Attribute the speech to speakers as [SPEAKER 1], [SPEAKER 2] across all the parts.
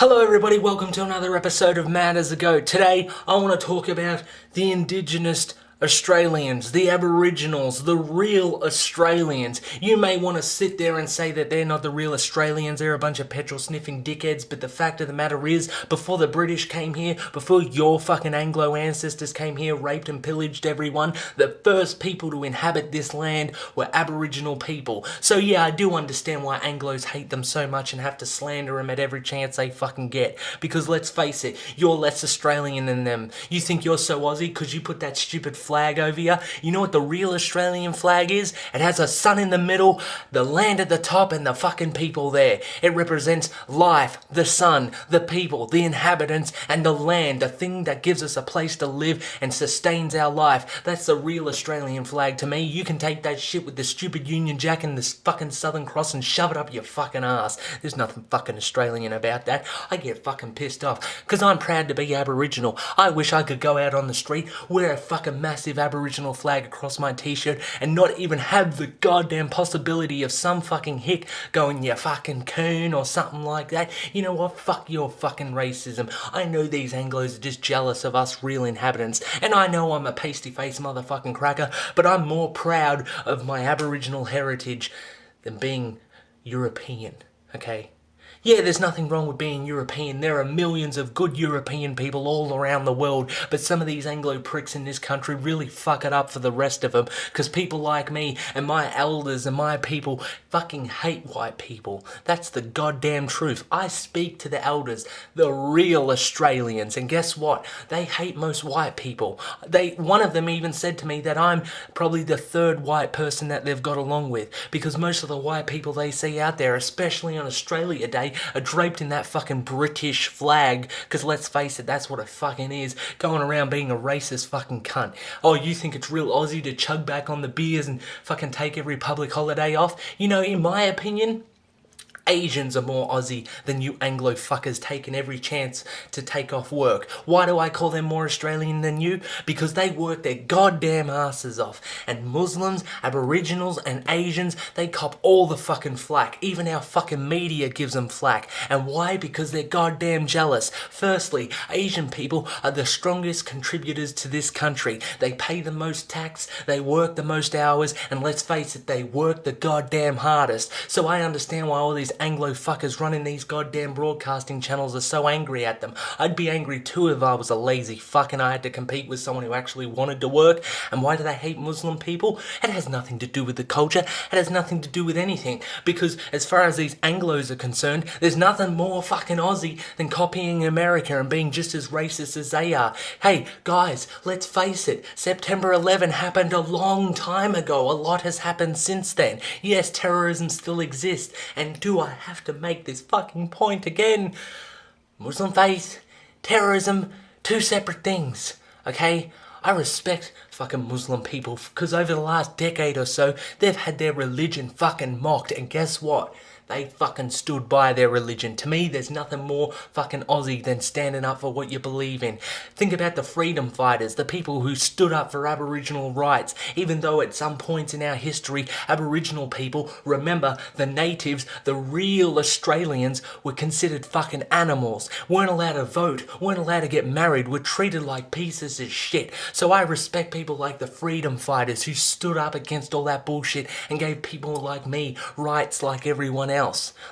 [SPEAKER 1] Hello everybody, welcome to another episode of Mad as a Goat. Today I want to talk about the Indigenous Australians, the Aboriginals, the real Australians. You may want to sit there and say that they're not the real Australians, they're a bunch of petrol-sniffing dickheads, but the fact of the matter is, before the British came here, before your fucking Anglo ancestors came here, raped and pillaged everyone, the first people to inhabit this land were Aboriginal people. So yeah, I do understand why Anglos hate them so much and have to slander them at every chance they fucking get. Because let's face it, you're less Australian than them. You think you're so Aussie because you put that stupid flag over you? You know what the real Australian flag is? It has a sun in the middle, the land at the top, and the fucking people there. It represents life, the sun, the people, the inhabitants, and the land, the thing that gives us a place to live and sustains our life. That's the real Australian flag to me. You can take that shit with the stupid Union Jack and this fucking Southern Cross and shove it up your fucking ass. There's nothing fucking Australian about that. I get fucking pissed off because I'm proud to be Aboriginal. I wish I could go out on the street, wear a fucking massive Aboriginal flag across my t-shirt and not even have the goddamn possibility of some fucking hick going, "You fucking coon," or something like that. You know what? Fuck your fucking racism. I know these Anglos are just jealous of us real inhabitants, and I know I'm a pasty-faced motherfucking cracker, but I'm more proud of my Aboriginal heritage than being European, okay? Yeah, there's nothing wrong with being European. There are millions of good European people all around the world, but some of these Anglo pricks in this country really fuck it up for the rest of them, because people like me and my elders and my people fucking hate white people. That's the goddamn truth. I speak to the elders, the real Australians, and guess what? They hate most white people. One of them even said to me that I'm probably the third white person that they've got along with, because most of the white people they see out there, especially on Australia Day, are draped in that fucking British flag, because let's face it, that's what it fucking is, going around being a racist fucking cunt. Oh, you think it's real Aussie to chug back on the beers and fucking take every public holiday off? You know, in my opinion, Asians are more Aussie than you Anglo fuckers taking every chance to take off work. Why do I call them more Australian than you? Because they work their goddamn asses off. And Muslims, Aboriginals and Asians, they cop all the fucking flack. Even our fucking media gives them flack. And why? Because they're goddamn jealous. Firstly, Asian people are the strongest contributors to this country. They pay the most tax, they work the most hours, and let's face it, they work the goddamn hardest. So I understand why all these Anglo fuckers running these goddamn broadcasting channels are so angry at them. I'd be angry too if I was a lazy fuck and I had to compete with someone who actually wanted to work. And why do they hate Muslim people? It has nothing to do with the culture. It has nothing to do with anything. Because as far as these Anglos are concerned, there's nothing more fucking Aussie than copying America and being just as racist as they are. Hey, guys, let's face it. September 11 happened a long time ago. A lot has happened since then. Yes, terrorism still exists. And do I have to make this fucking point again? Muslim faith, terrorism, two separate things, okay? I respect fucking Muslim people because over the last decade or so, they've had their religion fucking mocked, and guess what? They fucking stood by their religion. To me, there's nothing more fucking Aussie than standing up for what you believe in. Think about the freedom fighters, the people who stood up for Aboriginal rights, even though at some points in our history, Aboriginal people, remember, the natives, the real Australians, were considered fucking animals, weren't allowed to vote, weren't allowed to get married, were treated like pieces of shit. So I respect people like the freedom fighters who stood up against all that bullshit and gave people like me rights like everyone else.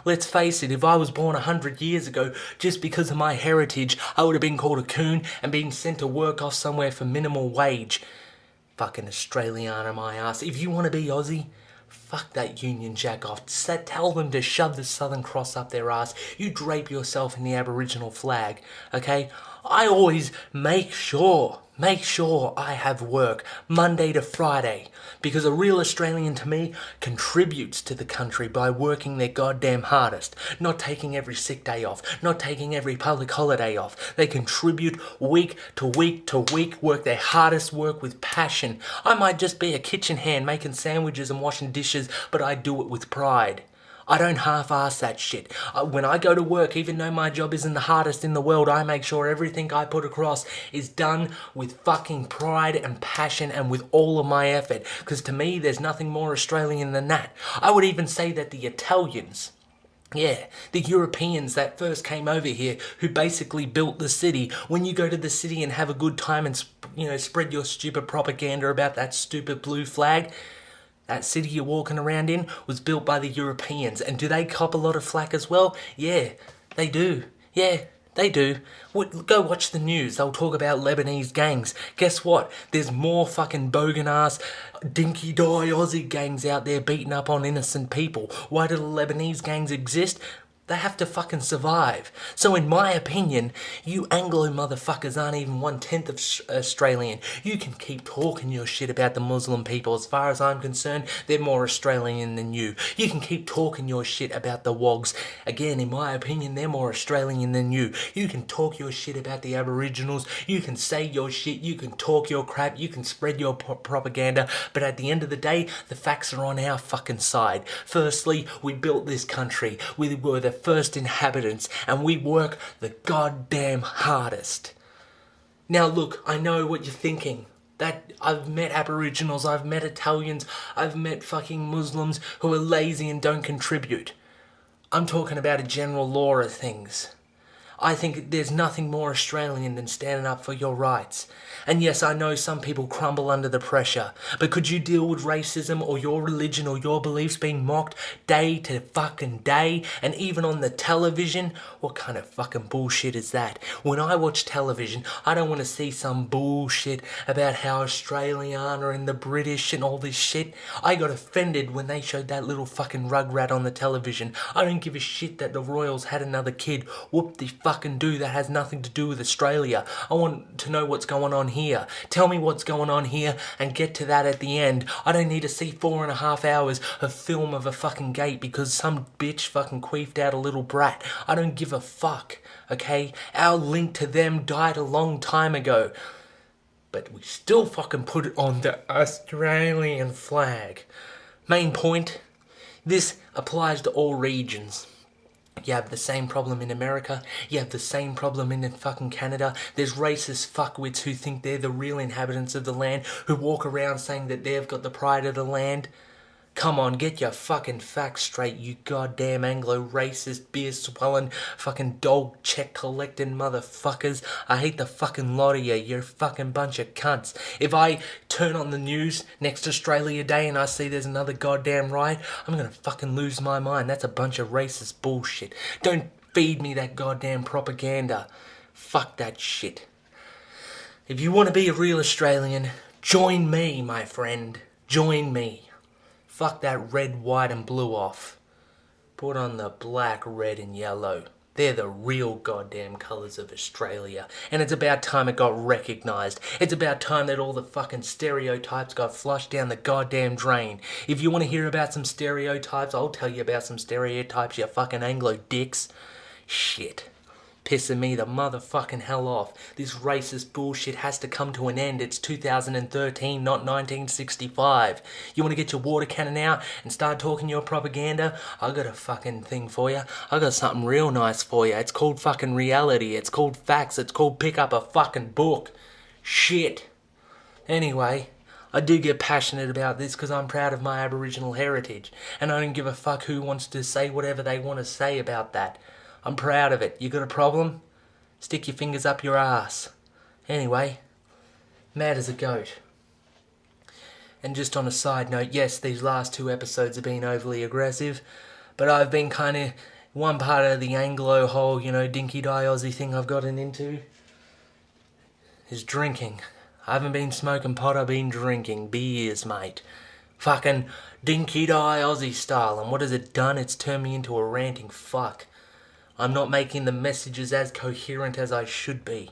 [SPEAKER 1] Let's face it, if I was born 100 years ago, just because of my heritage, I would have been called a coon and been sent to work off somewhere for minimal wage. Fucking Australiana my ass. If you want to be Aussie, fuck that Union Jack off. Tell them to shove the Southern Cross up their ass. You drape yourself in the Aboriginal flag, okay? I always make sure I have work Monday to Friday, because a real Australian to me contributes to the country by working their goddamn hardest, not taking every sick day off, not taking every public holiday off. They contribute week to week to week, work their hardest work with passion. I might just be a kitchen hand making sandwiches and washing dishes, but I do it with pride. I don't half-ass that shit. When I go to work, even though my job isn't the hardest in the world, I make sure everything I put across is done with fucking pride and passion and with all of my effort. Because to me, there's nothing more Australian than that. I would even say that the Italians Yeah, the Europeans that first came over here, who basically built the city. When you go to the city and have a good time and spread your stupid propaganda about that stupid blue flag, that city you're walking around in was built by the Europeans. And do they cop a lot of flack as well? Yeah, they do. Yeah, they do. Go watch the news. They'll talk about Lebanese gangs. Guess what? There's more fucking bogan ass, dinky die Aussie gangs out there beating up on innocent people. Why do the Lebanese gangs exist? They have to fucking survive. So in my opinion, you Anglo motherfuckers aren't even 1/10 of Australian. You can keep talking your shit about the Muslim people. As far as I'm concerned, they're more Australian than you. You can keep talking your shit about the Wogs. Again, in my opinion, they're more Australian than you. You can talk your shit about the Aboriginals. You can say your shit. You can talk your crap. You can spread your propaganda. But at the end of the day, the facts are on our fucking side. Firstly, we built this country. We were the first inhabitants, and we work the goddamn hardest. Now look, I know what you're thinking. That I've met Aboriginals, I've met Italians, I've met fucking Muslims who are lazy and don't contribute. I'm talking about a general law of things. I think there's nothing more Australian than standing up for your rights. And yes, I know some people crumble under the pressure, but could you deal with racism or your religion or your beliefs being mocked day to fucking day, and even on the television? What kind of fucking bullshit is that? When I watch television, I don't want to see some bullshit about how Australiana and the British and all this shit. I got offended when they showed that little fucking rugrat on the television. I don't give a shit that the Royals had another kid. Whoop the fucking do, that has nothing to do with Australia. I want to know what's going on here. Tell me what's going on here and get to that at the end. I don't need to see 4.5 hours of film of a fucking gate because some bitch fucking queefed out a little brat. I don't give a fuck, okay? Our link to them died a long time ago. But we still fucking put it on the Australian flag. Main point, this applies to all regions. You have the same problem in America. You have the same problem in fucking Canada. There's racist fuckwits who think they're the real inhabitants of the land, who walk around saying that they've got the pride of the land. Come on, get your fucking facts straight, you goddamn Anglo-racist, beer-swelling, fucking dog check collecting motherfuckers. I hate the fucking lot of you, you're a fucking bunch of cunts. If I turn on the news next Australia Day and I see there's another goddamn riot, I'm gonna fucking lose my mind. That's a bunch of racist bullshit. Don't feed me that goddamn propaganda. Fuck that shit. If you want to be a real Australian, join me, my friend. Join me. Fuck that red, white and blue off. Put on the black, red and yellow. They're the real goddamn colours of Australia. And it's about time it got recognised. It's about time that all the fucking stereotypes got flushed down the goddamn drain. If you want to hear about some stereotypes, I'll tell you about some stereotypes, you fucking Anglo dicks. Shit. Pissing me the motherfucking hell off. This racist bullshit has to come to an end. It's 2013, not 1965. You want to get your water cannon out and start talking your propaganda? I got a fucking thing for you. I got something real nice for you. It's called fucking reality. It's called facts. It's called pick up a fucking book. Shit. Anyway, I do get passionate about this because I'm proud of my Aboriginal heritage. And I don't give a fuck who wants to say whatever they want to say about that. I'm proud of it. You got a problem? Stick your fingers up your ass. Anyway, mad as a goat. And just on a side note, yes, these last 2 episodes have been overly aggressive, but I've been kind of one part of the Anglo whole, dinky die Aussie thing I've gotten into is drinking. I haven't been smoking pot, I've been drinking beers, mate. Fucking dinky die Aussie style. And what has it done? It's turned me into a ranting fuck. I'm not making the messages as coherent as I should be.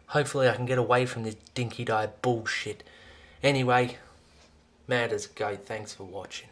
[SPEAKER 1] Hopefully I can get away from this dinky die bullshit. Anyway, mad as a goat, thanks for watching.